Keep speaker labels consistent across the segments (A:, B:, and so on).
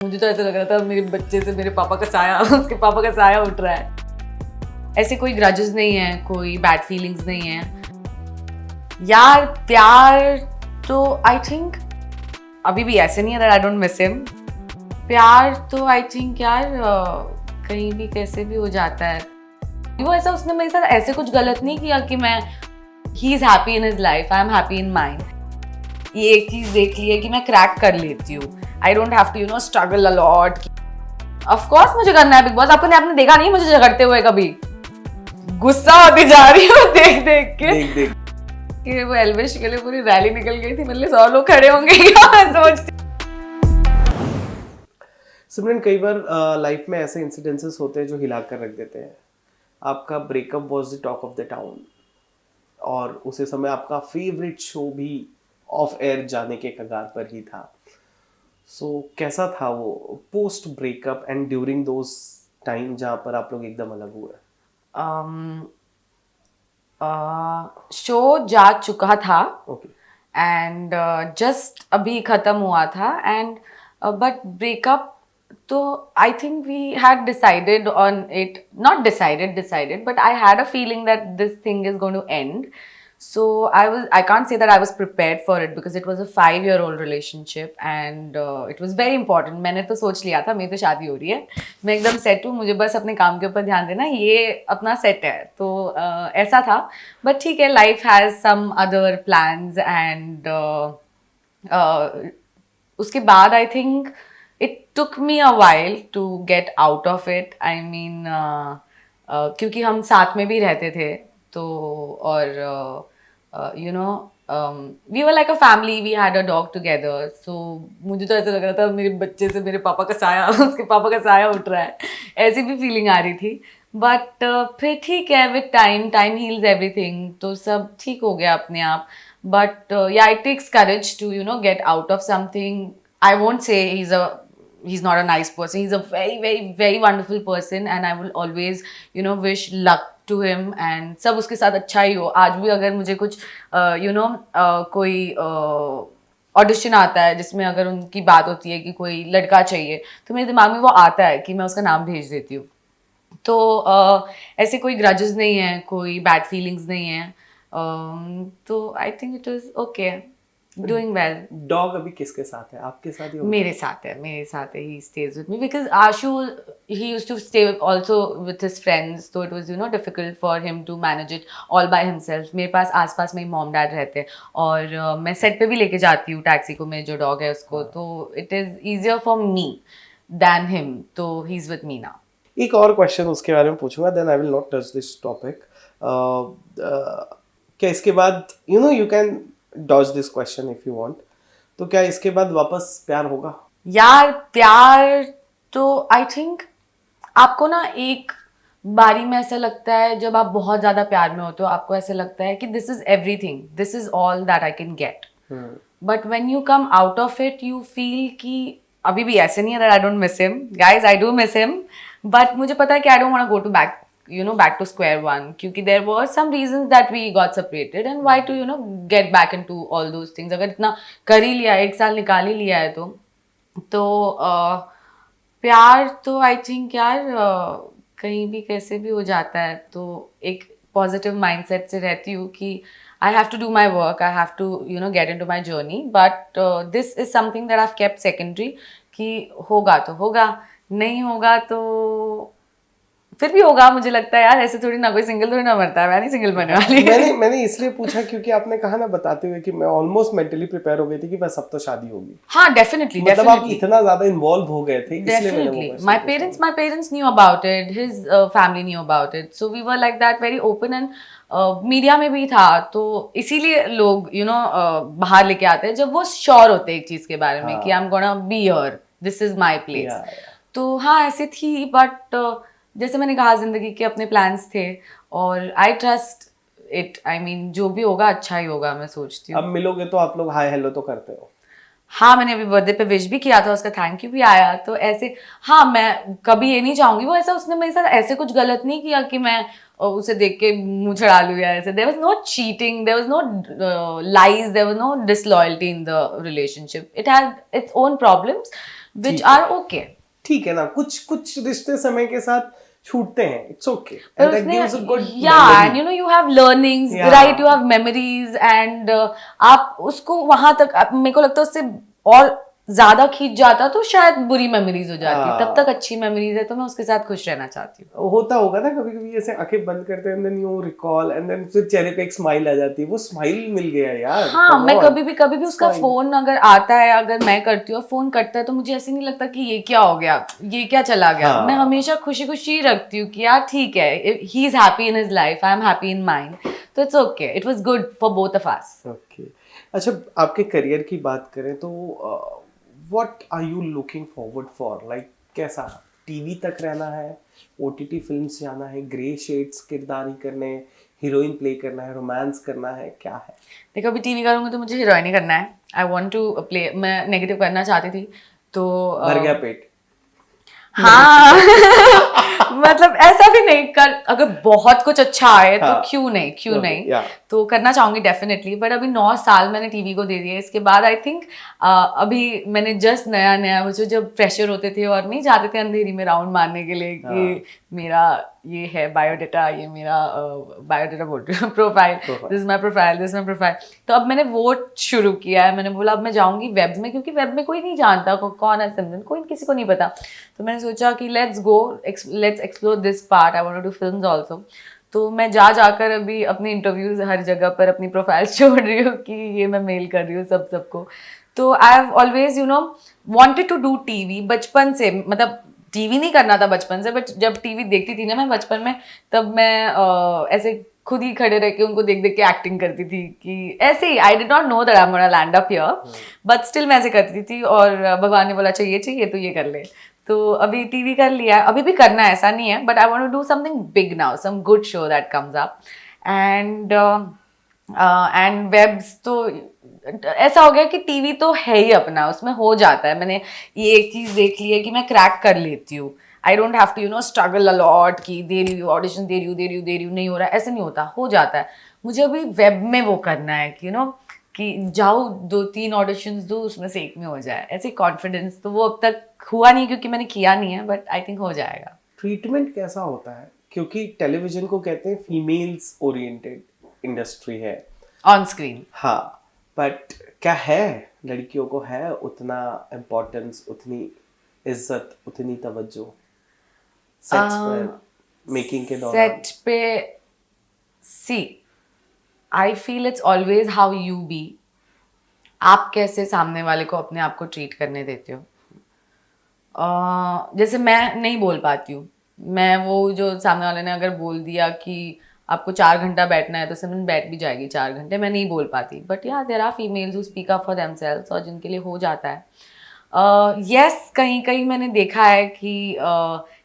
A: मुझे तो ऐसा लग रहा था मेरे बच्चे से मेरे पापा का साया उसके पापा का साया उठ रहा है। ऐसे कोई ग्रजेस नहीं है, कोई बैड फीलिंग्स नहीं है यार। प्यार तो आई थिंक अभी भी ऐसे नहीं है that I don't miss him. प्यार तो आई थिंक यार कहीं भी कैसे भी हो जाता है। वो ऐसा उसने मेरे साथ ऐसे कुछ गलत नहीं किया कि मैं ही is happy in his life, I am happy in mind. ये एक चीज देख ली है कि मैं क्रैक कर लेती हूँ। I don't have to struggle a lot. Of course मुझे करना है बिग बॉस। आपने देखा नहीं मुझे झगड़ते हुए कभी। गुस्सा होती जा रही हूँ देख देख के।
B: देख
A: कि वो एल्विश के लिए पूरी रैली निकल गई थी, मेरे लिए 100 लोग खड़े होंगे क्या मैं सोचती।
B: सिमरन, कई बार लाइफ में ऐसे इंसिडेंसेस होते हैं जो हिला कर रख देते हैं। आपका breakup was the talk of the town और उसी समय आपका फेवरेट शो भी ऑफ एयर जाने के कगार पर ही था। कैसा था वो post breakup and during those time जहाँ पर आप लोग एकदम अलग हुए?
A: शो जा चुका था
B: ओके।
A: एंड जस्ट अभी खत्म हुआ था एंड बट ब्रेकअप तो I think we had decided on it, not decided but I had a feeling that this thing is going to end. So I can't say that I was prepared for it because it was a 5-year-old relationship and it was very important. मैंने तो सोच लिया था मेरी तो शादी हो रही है, मैं एकदम सेट हूँ, मुझे बस अपने काम के ऊपर ध्यान देना, ये अपना सेट है. तो ऐसा था. बट ठीक है, life has some other plans and उसके बाद I think it took me a while to get out of it. I mean क्योंकि हम साथ में भी रहते थे तो और we were like a family, we had a dog together. So मुझे तो ऐसा लग रहा था मेरे बच्चे से मेरे पापा का साया उसके पापा का साया उठ रहा है, ऐसी भी फीलिंग आ रही थी. बट फिर ठीक है, विद टाइम हील्स एवरीथिंग, तो सब ठीक हो गया अपने आप. But yeah it takes courage to get out of something. I won't say he's not a nice person. He's a very wonderful person and I will always wish luck to him and सब उसके साथ अच्छा ही हो. आज भी अगर मुझे कुछ कोई ऑडिशन आता है जिसमें अगर उनकी बात होती है कि कोई लड़का चाहिए, तो मेरे दिमाग में वो आता है कि मैं उसका नाम भेज देती हूँ. तो ऐसे कोई ग्रजेस नहीं है, कोई बैड फीलिंग्स नहीं है. तो I think it is okay, doing well.
B: Dog अभी किसके साथ है? आपके साथ ही?
A: मेरे साथ है. He stays with me because Ashu, he used to stay also with his friends, so it was difficult for him to manage it all by himself. मेरे पास आसपास में मॉम डैड रहते हैं और मैं सेट पे भी लेके जाती हूँ टैक्सी को, मेरे जो डॉग है उसको. तो it is easier for me than him, तो he's with me now.
B: एक और क्वेश्चन उसके बारे में पूछूंगा, then I will not touch this topic. क्या इसके बाद you can dodge this question if you want, तो क्या इसके बाद वापस प्यार होगा?
A: यार प्यार तो आई थिंक आपको ना एक बारी में ऐसा लगता है, जब आप बहुत ज्यादा प्यार में होते हो आपको ऐसा लगता है कि this is everything, this is all that I can get. But when you come out of it you feel कि अभी भी ऐसे नहीं है that I don't miss him. Guys, I do miss him, but मुझे पता है कि I don't want to go to back to square one, क्योंकि there were some reasons that we got separated and why to get back into all those things. अगर इतना कर ही लिया, 1 साल निकाल ही लिया है तो प्यार तो आई थिंक यार कहीं भी कैसे भी हो जाता है. तो एक पॉजिटिव माइंडसेट से रहती हूँ कि I have to do my work, I have to get into my journey, but this is something that I've kept secondary कि होगा तो होगा, नहीं होगा तो फिर भी होगा. मुझे लगता है यार ऐसे थोड़ी ना, कोई सिंगल थोड़ी ना मरता है, मैं नहीं सिंगल बनने वाली.
B: मैंने इसलिए पूछा क्योंकि आपने कहा ना बताते हुए कि मैं ऑलमोस्ट मेंटली प्रिपेयर हो गई थी कि बस अब तो शादी होगी.
A: हाँ, डेफिनेटली.
B: मतलब आप इतना ज्यादा इन्वॉल्व हो गए थे, इसलिए मैंने वो
A: my parents knew about it, his family knew about it, so we were like that very open and media में भी था, तो इसीलिए लोग बाहर लेके आते हैं जब वो श्योर होते हैं एक चीज के बारे में कि आई am gonna be here, this is my place. तो हाँ ऐसे थी. बट जैसे मैंने कहा जिंदगी के अपने प्लान्स थे और I trust it. I mean जो भी होगा अच्छा ही होगा, मैं सोचती हूँ.
B: अब मिलोगे तो आप लोग हाय हेलो तो करते हो?
A: हाँ, मैंने अभी बर्थडे पे विश भी किया था, उसका थैंक यू भी आया. तो ऐसे हाँ, मैं कभी ये नहीं चाहूंगी वो ऐसा उसने मेरे साथ ऐसे कुछ गलत नहीं किया कि मैं उसे देख के मुंह चढ़ा लूँ या ऐसे. There was no cheating, there was no lies, there was no disloyalty in the relationship. It had its own problems. which
B: ठीक है।
A: are okay.
B: ठीक है ना, कुछ कुछ रिश्ते समय के साथ छूटते हैं, इट्स ओके,
A: पर
B: एंड दैट
A: उसने
B: gives a good
A: yeah and you know you have learnings
B: Yeah.
A: right, you have memories and आप उसको वहां तक मेरे को लगता है उससे और ज्यादा खींच जाता तो शायद बुरी मेमोरीज हो जाती, तब तक अच्छी मेमोरीज है तो मैं उसके साथ खुश रहना चाहती हूँ।
B: होता होगा ना कभी कभी ऐसे आंखें बंद करते हैं, then you recall and then फिर चेहरे पे एक स्माइल आ जाती है, वो स्माइल मिल गया यार।
A: हाँ
B: come
A: मैं
B: on.
A: कभी भी उसका
B: Smile.
A: फोन अगर आता है, अगर मैं करती हूँ फोन करता है तो मुझे ऐसे नहीं लगता कि ये क्या हो गया, ये क्या चला गया।
B: हाँ.
A: मैं हमेशा खुशी खुशी रखती हूँ कि यार ठीक है, he is happy in his life, I am happy in mind, तो it's okay, it was good for both of us.
B: Okay, अच्छा आपके करियर की बात करें तो what are you looking forward for, like कैसा, टीवी तक रहना है, ओटीटी फिल्म्स जाना है, ग्रे शेड्स किरदार ही करने, हीरोइन प्ले करना है, रोमांस करना है, क्या है?
A: देखो अभी टीवी करूंगी तो मुझे हीरोइन ही करना है, आई वांट टू प्ले, मैं नेगेटिव करना चाहती थी तो
B: भर गया पेट।
A: हाँ मतलब ऐसा भी नहीं कर, अगर बहुत कुछ अच्छा आए तो
B: हाँ,
A: क्यों
B: okay,
A: नहीं,
B: yeah.
A: तो करना चाहूंगी डेफिनेटली, बट अभी 9 साल मैंने टीवी को दे दिए, इसके बाद आई थिंक अभी मैंने जस्ट नया वो जब फ्रेशर होते थे और नहीं जाते थे अंधेरी में राउंड मारने के लिए कि मेरा ये है बायोडाटा, ये मेरा बायोडाटा बोल रही हूँ, प्रोफाइल, दिस माई प्रोफाइल, तो अब मैंने वो शुरू किया है। मैंने बोला अब मैं जाऊंगी वेब में, क्योंकि वेब में कोई नहीं जानता कौन है सिमरन, कोई किसी को नहीं पता, तो मैंने सोचा कि let's explore this part, I want to do films also. तो मैं जाकर अभी अपनी इंटरव्यूज हर जगह पर अपनी प्रोफाइल छोड़ रही हूँ कि ये मैं मेल कर रही हूँ सबको। तो I have always wanted to do TV बचपन से, मतलब टीवी नहीं करना था बचपन से, बट जब टीवी देखती थी ना मैं बचपन में, तब मैं ऐसे खुद ही खड़े रह के उनको देख देख के एक्टिंग करती थी कि ऐसे ही, I did not know that I am gonna land up here, but still मैं ऐसे करती थी और भगवान ने बोला चाहिए तो ये कर ले, तो अभी टीवी कर लिया है, अभी भी करना है ऐसा नहीं है, but I want to do something big now, some good show that comes up and webs. तो ऐसा हो गया कि टीवी तो है ही अपना, उसमें हो जाता है, मैंने ये एक चीज देख ली है कि मैं क्रैक कर लेती हूँ, I don't have to struggle a lot कि दे रही हूँ ऑडिशन, दे रही हूँ नहीं हो रहा है, ऐसे नहीं होता, हो जाता है। मुझे अभी वेब में वो करना है कि कि जाओ 2-3 ऑडिशंस दो, उसमें से एक में हो जाए, ऐसे कॉन्फिडेंस, तो वो अब तक हुआ नहीं क्योंकि मैंने किया नहीं है, बट आई थिंक हो जाएगा।
B: ट्रीटमेंट कैसा होता है, क्योंकि टेलीविजन को कहते हैं फीमेल्स ओरिएंटेड इंडस्ट्री है
A: ऑन स्क्रीन,
B: हाँ, बट क्या है, लड़कियों को है उतना इम्पोर्टेंस, उतनी इज्जत, उतनी तवज्जो सेट्स पर, मेकिंग के दौरान?
A: सेट पे see I feel it's always how you be, आप कैसे सामने वाले को अपने आप को ट्रीट करने देते हो। जैसे मैं नहीं बोल पाती हूँ, मैं वो जो सामने वाले ने अगर बोल दिया कि आपको 4 घंटा बैठना है तो सिमरन बैठ भी जाएगी 4 घंटे, मैं नहीं बोल पाती, but yeah there are females who speak up for themselves और जिनके लिए हो जाता है। यस कहीं मैंने देखा है कि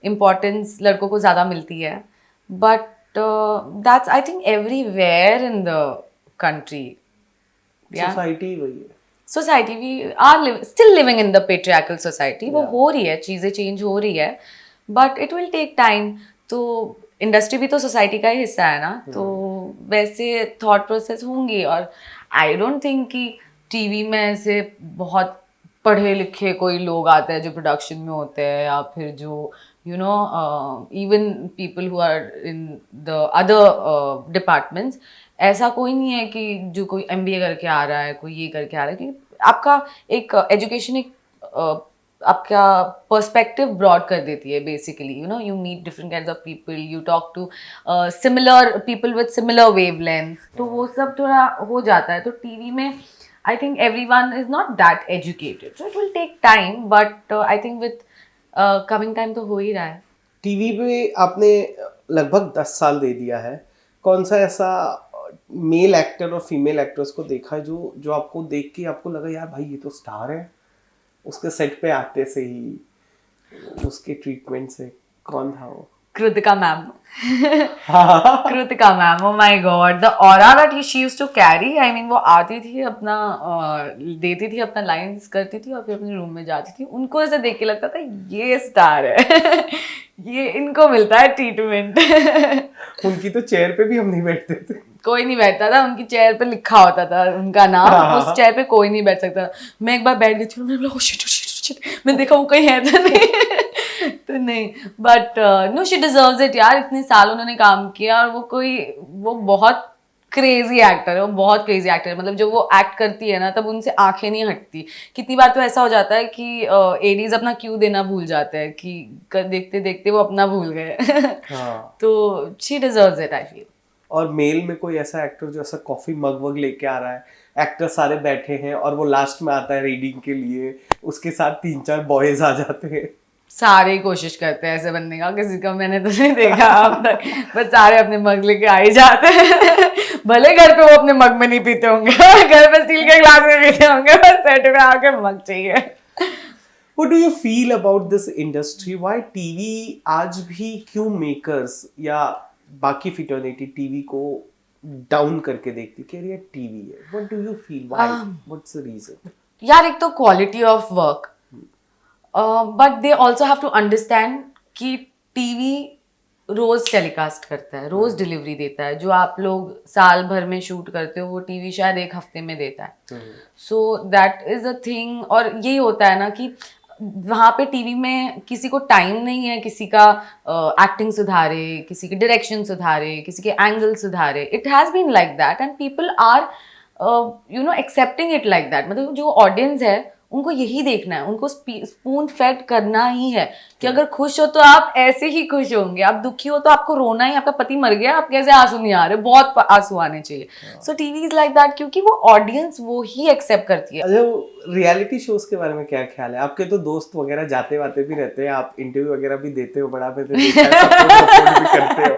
A: इम्पोर्टेंस लड़कों को ज़्यादा मिलती है, but that's I think everywhere in the country.
B: Society वही है,
A: society we are still living in the patriarchal society, वो
B: Yeah.
A: हो रही है, चीज़ें चेंज हो रही है, but it will take time. तो इंडस्ट्री भी तो सोसाइटी का ही हिस्सा है ना, तो वैसे थॉट प्रोसेस होंगी, और आई डोंट थिंक कि टीवी में ऐसे बहुत पढ़े लिखे कोई लोग आते हैं जो प्रोडक्शन में होते हैं, या फिर जो even people who are in the other departments, ऐसा कोई नहीं है कि जो कोई MBA करके आ रहा है, कोई ये करके आ रहा है, क्योंकि आपका एक एजुकेशन एक आपका पर्सपेक्टिव ब्रॉड कर देती है basically, you meet different kinds of people, you talk to similar people with similar wavelength, तो वो सब थोड़ा हो जाता है। तो टीवी में I think everyone is not that educated, so it will take time, but I think with coming time तो हो ही रहा है।
B: टीवी पे आपने लगभग 10 साल दे दिया है, कौन सा ऐसा मेल एक्टर और फीमेल एक्ट्रेस को देखा है जो आपको देख के आपको लगा यार भाई ये तो स्टार है, उसके सेट पे आते से ही, उसके ट्रीटमेंट से, कौन था वो?
A: Kritika ma'am Kritika ma'am, oh my god, the aura that she used to carry, I mean वो आती थी अपना देती थी अपना लाइंस करती थी और फिर अपने रूम में जाती थी, उनको ऐसे देख के लगता था ये स्टार है ये इनको मिलता है ट्रीटमेंट
B: उनकी तो चेयर पे भी हम नहीं बैठते थे,
A: कोई नहीं बैठता था, उनकी चेयर पे लिखा होता था उनका नाम, उस चेयर पे कोई नहीं बैठ सकता। मैं एक बार बैठ गई थी, मैंने बोला oh shit, मैं देखा वो कहीं है तो नहीं तो नहीं, but no she deserves it यार, इतने साल उन्होंने काम किया और वो बहुत क्रेजी एक्टर है, वो बहुत क्रेजी एक्टर है। मतलब जब वो एक्ट करती है ना तब उनसे आंखें नहीं हटती। कितनी बार तो ऐसा हो जाता है कि एडीज अपना क्यू देना भूल जाते हैं कि देखते देखते वो अपना भूल गए।
B: हाँ।
A: तो she deserves it I feel.
B: और मेल में कोई ऐसा एक्टर जो ऐसा कॉफी मग वग लेके आ रहा है, एक्टर सारे बैठे हैं और वो लास्ट में आता है रीडिंग के लिए, उसके साथ 3-4 बॉयज आ जाते हैं।
A: सारे ही कोशिश करते हैं ऐसे बनने का, किसी का मैंने तो नहीं देखा अब तक, बस सारे अपने मग लेके आ ही जाते हैं। भले घर पे वो अपने मग में नहीं पीते होंगे, घर पे स्टील के ग्लास में पीते होंगे, बस सेट में आके मग चाहिए।
B: What do you feel about this industry? Why TV आज भी क्यों मेकर्स या बाकी फिटर्निटी टीवी को डाउन करके देखती कि ये टीवी है? What do you feel? Why? What's the reason?
A: यार एक तो quality of work, but they also have to understand कि टीवी रोज टेलीकास्ट करता है, रोज डिलीवरी देता है। जो आप लोग साल भर में शूट करते हो वो टीवी शायद एक हफ्ते में देता है। So that is a thing. और यही होता है ना कि वहाँ पे टीवी में किसी को टाइम नहीं है किसी का एक्टिंग सुधारे, किसी की डायरेक्शन सुधारे, किसी के एंगल सुधारे। It has been like that and people are accepting it like that. मतलब जो ऑडियंस है उनको यही देखना है, उनको स्पून फेड करना ही है कि अगर खुश हो तो आप ऐसे ही खुश होंगे, आप दुखी हो तो आपको रोना ही, आपका पति मर गया आप कैसे आंसू नहीं आ रहे, बहुत आंसू आने चाहिए। So TV is like that क्योंकि वो ऑडियंस वो ही एक्सेप्ट करती है।
B: अच्छा, रियलिटी शोज के बारे में क्या ख्याल है आपके? तो दोस्त वगैरह जाते वाते भी रहते हैं, आप इंटरव्यू वगैरह भी देते हो, बड़ा मैंने देखा है, सपोर्ट भी करते हो।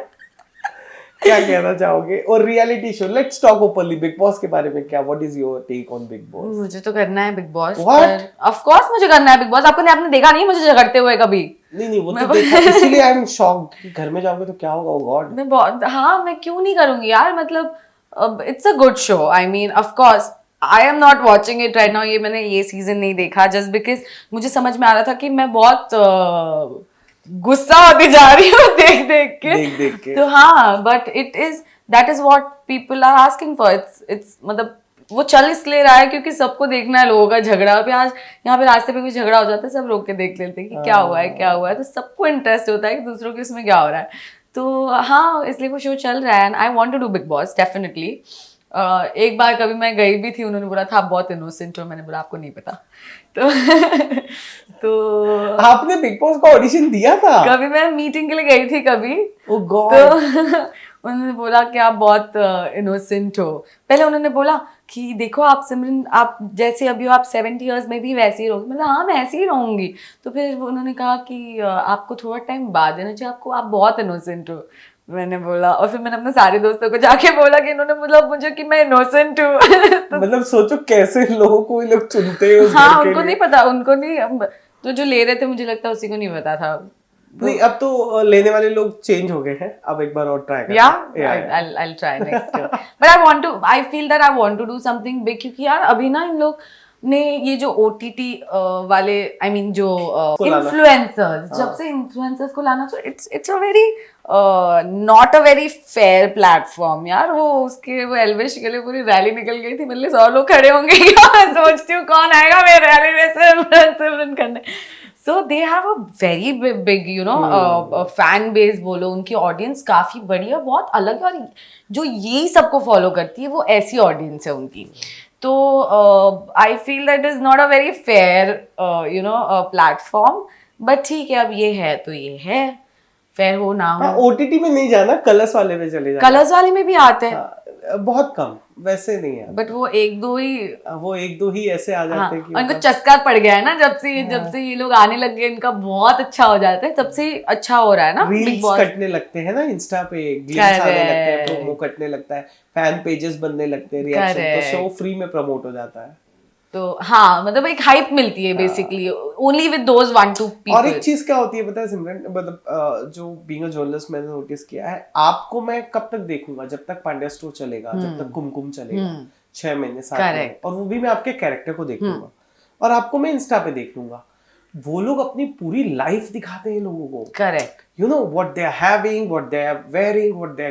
B: क्या कहना चाहोगे? और reality show, let's talk openly, Bigg Boss के बारे में क्या, what is your take on Bigg Boss?
A: मुझे तो करना है बिग बॉस,
B: What?
A: पर ऑफ कोर्स मुझे करना है बिग बॉस। आपने देखा नहीं मुझे झगड़ते हुए कभी?
B: नहीं वो तो देखा, इसीलिए आई एम शॉक्ड कि घर में जाओगे तो क्या होगा। ओ गॉड।
A: मैं बहुत, हाँ मैं क्यों नहीं करूंगी यार, मतलब it's a good show. I mean of course I am not watching it right now. मैंने ये सीजन नहीं देखा जस्ट बिकॉज मुझे समझ में आ रहा था कि मैं बहुत गुस्सा होती जा रही हूँ देख के। तो हाँ, but it is that is what people are asking for. It's मतलब वो चल इसलिए रहा है क्योंकि सबको देखना है लोगों का झगड़ा। अभी आज यहाँ पे रास्ते पे कोई झगड़ा हो जाता है सब रोक के देख लेते हैं कि क्या हुआ है, तो सबको इंटरेस्ट होता है कि दूसरों के उसमें क्या हो रहा है। तो हाँ, इसलिए वो शो चल रहा है and I want to do Bigg Boss definitely. एक बार कभी मैं गई भी थी, उन्होंने बोला था आप बहुत इनोसेंट हो, मैंने बोला आपको नहीं पता। तो तो
B: आपने बिग बॉस का ऑडिशन दिया था?
A: कभी मैं मीटिंग के लिए गई थी कभी।
B: ओ गॉड।
A: तो उन्होंने बोला कि आप बहुत इनोसेंट हो। पहले उन्होंने बोला कि देखो आप सिमरन, आप जैसे अभी हो, आप 70 इयर्स में भी वैसे ही रहोगे। मतलब हाँ मैं ऐसे ही रहूंगी। तो फिर उन्होंने कहा कि आपको थोड़ा टाइम बाद देना चाहिए, आपको, आप बहुत इनोसेंट हो। मैंने बोला, और फिर मैंने अपने सारे दोस्तों को जाके बोला कि इन्होंने मतलब मुझे कि मैं इनोसेंट हूँ। तो
B: मतलब सोचो कैसे लोगों को ये लोग चुनते हैं उस घर
A: हाँ
B: के
A: उनको
B: लिए।
A: नहीं पता, उनको नहीं, तो जो ले रहे थे मुझे लगता है उसी को नहीं पता था।
B: नहीं, अब तो लेने वाले लोग चेंज हो गए हैं, अब एक बार और ट्राई करते
A: Yeah, I'll try next year. But I feel that I want to do something big क्योंकि यार अभी ना इन लोग ने ये जो OTT वाले, I mean जो इन्फ्लुएंसर्स, जब से इन्फ्लुएंसर्स को लाना, तो it's a very not a very fair platform यार। वो एल्विश के लिए पूरी रैली निकल गई थी, मतलब 100 लोग खड़े होंगे। मैं सोचती हूँ कौन आएगा मेरे रैली में सिमरन करने। So they have a very big fan base बोलो, उनकी ऑडियंस काफी बड़ी है, बहुत अलग है। और जो यही सबको फॉलो करती है वो ऐसी ऑडियंस है उनकी। तो I feel that is not a very fair platform, but ठीक है, अब ये है तो ये है, फेयर हो ना हो।
B: OTT में नहीं जाना, कलर्स वाले में चले जाना।
A: कलर्स वाले में भी आते हैं,
B: बहुत कम, वैसे नहीं है।
A: बट वो एक दो ही
B: ऐसे आ जाते हैं कि
A: उनको चस्का पड़ गया है ना, जब से ये लोग आने लग गए, इनका बहुत अच्छा हो जाता है, तब से अच्छा हो रहा है ना।
B: रील्स कटने लगते हैं ना इंस्टा पे, ग्लिम्स आने लगते हैं, प्रोमो कटने लगता है, फैन पेजेस बनने लगते हैं, रिएक्शन, तो शो फ्री में प्रमोट हो जाता है।
A: तो हाँ, मतलब एक हाइप मिलती है basically only with those 1-2 people.
B: और एक चीज क्या होती है पता है सिमरन, मतलब जो बीइंग अ जर्नलिस्ट मैंने नोटिस किया है, आपको मैं कब तक देखूंगा, जब तक पांड्या स्टोर चलेगा, जब तक कुमकुम चलेगा, 6 महीने 7 महीने, और वो भी मैं आपके कैरेक्टर को देखूंगा, और आपको मैं इंस्टा पे देख लूंगा। वो लोग अपनी पूरी लाइफ दिखाते हैं लोगों को।
A: Correct.
B: you know what they are having, what they are wearing, what they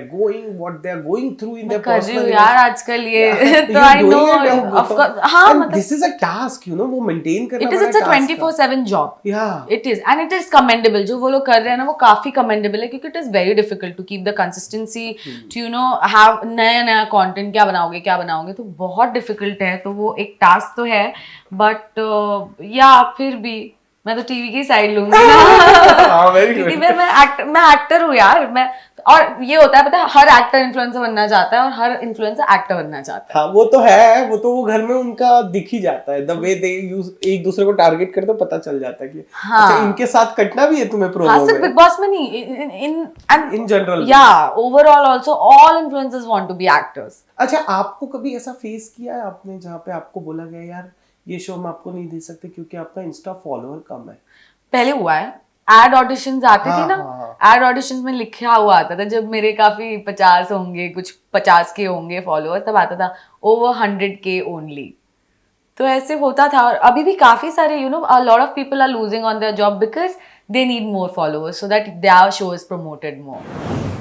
B: are going through in their
A: कर रही
B: personal
A: हूँ
B: life.
A: यार आजकल ये तो
B: You're
A: I know
B: doing it,
A: of course हाँ
B: and
A: मतलब
B: this is a task, you know, वो maintain करना
A: इट इज
B: बड़ा
A: इट्स अ
B: task है.
A: 24/7 job
B: Yeah.
A: It is and it is commendable जो वो लोग कर रहे हैं ना वो काफी कमेंडेबल है क्योंकि it is very difficult to keep the consistency to you know have नया नया कंटेंट क्या बनाओगे तो बहुत डिफिकल्ट है तो वो एक टास्क तो है बट या फिर भी मैं तो टीवी की साइड लूंगी ना
B: हाँ, very
A: क्योंकि
B: good.
A: मैं एक्टर हूँ यार मैं और ये होता है पता है हर एक्टर इन्फ्लुएंसर बनना चाहता है और हर इन्फ्लुएंसर एक्टर बनना चाहता है
B: हाँ वो तो है, वो तो वो घर में उनका दिख ही जाता है, द वे दे यूज एक दूसरे को टारगेट करते हो, पता चल जाता है कि
A: हाँ.
B: अच्छा इनके साथ कटना भी है तुम्हें
A: हाँ
B: प्रोमो
A: सिर्फ
B: में.
A: बिग बॉस में नहीं
B: In general.
A: yeah overall also all influencers want to be actors
B: अच्छा आपको कभी ऐसा फेस किया है आपने जहाँ पे आपको बोला गया यार ये शो हम आपको नहीं दे सकते क्योंकि आपका इंस्टा फॉलोअर कम है?
A: पहले हुआ है एड ऑडिशंस आती थी ना
B: हाँ.
A: एड ऑडिशंस में लिखा हुआ आता था जब मेरे काफी 50 होंगे कुछ 50 के होंगे फॉलोअर्स तब आता था ओवर 100K ओनली तो ऐसे होता था और अभी भी काफी सारे you know a lot of people are losing on their job because they need more followers so that their show is promoted more